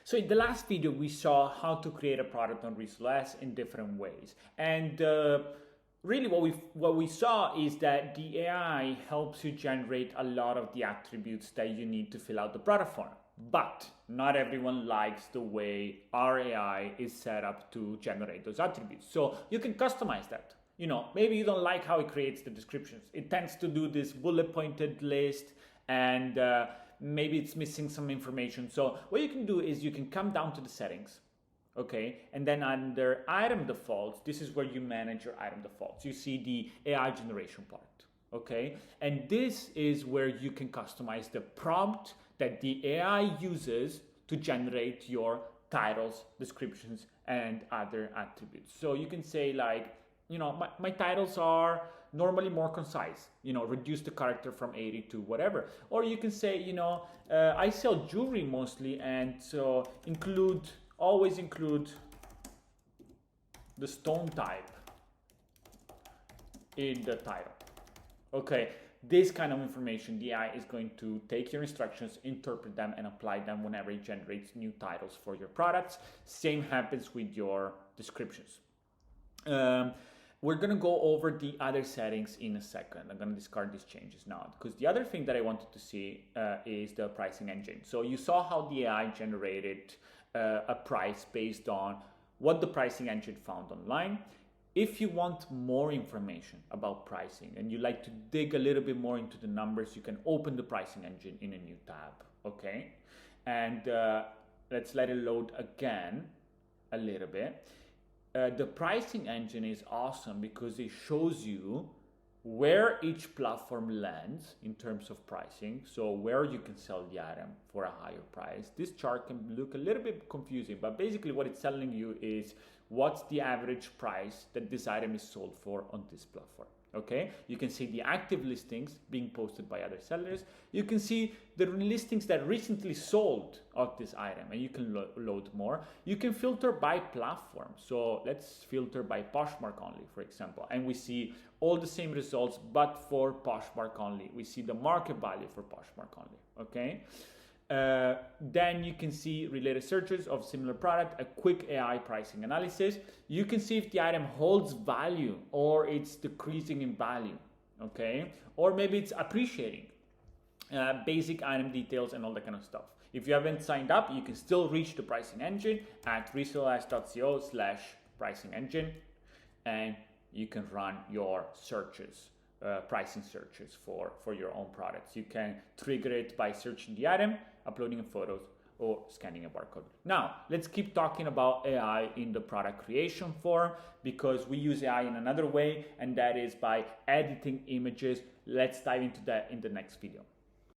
So in the last video, we saw how to create a product on ResaleOS in different ways. And really what we saw is that the AI helps you generate a lot of the attributes that you need to fill out the product form. But not everyone likes the way our AI is set up to generate those attributes. So you can customize that. You know, maybe you don't like how it creates the descriptions. It tends to do this bullet pointed list, and maybe it's missing some information. So what you can do is you can come down to the settings, okay? And then under item defaults, this is where you manage your item defaults. You see the AI generation part, okay? And this is where you can customize the prompt that the AI uses to generate your titles, descriptions, and other attributes. So you can say like, you know, my titles are normally more concise, you know, reduce the character from 80 to whatever. Or you can say, you know, I sell jewelry mostly, and so always include the stone type in the title. Okay, this kind of information, the AI is going to take your instructions, interpret them, and apply them whenever it generates new titles for your products. Same happens with your descriptions. We're going to go over the other settings in a second. I'm going to discard these changes now, because the other thing that I wanted to see is the pricing engine. So you saw how the AI generated a price based on what the pricing engine found online. If you want more information about pricing and you like to dig a little bit more into the numbers, you can open the pricing engine in a new tab, okay? And let's let it load again a little bit. The pricing engine is awesome because it shows you where each platform lands in terms of pricing, so where you can sell the item for a higher price. This chart can look a little bit confusing, but basically what it's telling you is what's the average price that this item is sold for on this platform. Okay, you can see the active listings being posted by other sellers. You can see the listings that recently sold of this item, and you can load more. You can filter by platform. So let's filter by Poshmark only, for example, and we see all the same results, but for Poshmark only. We see the market value for Poshmark only. Okay. Then you can see related searches of similar product, a quick AI pricing analysis. You can see if the item holds value or it's decreasing in value, okay? Or maybe it's appreciating. Basic item details and all that kind of stuff. If you haven't signed up, you can still reach the pricing engine at resaleos.co/pricing engine, and you can run your searches. Pricing searches for your own products. You can trigger it by searching the item, uploading photos, or scanning a barcode. Now, let's keep talking about AI in the product creation form, because we use AI in another way, and that is by editing images. Let's dive into that in the next video.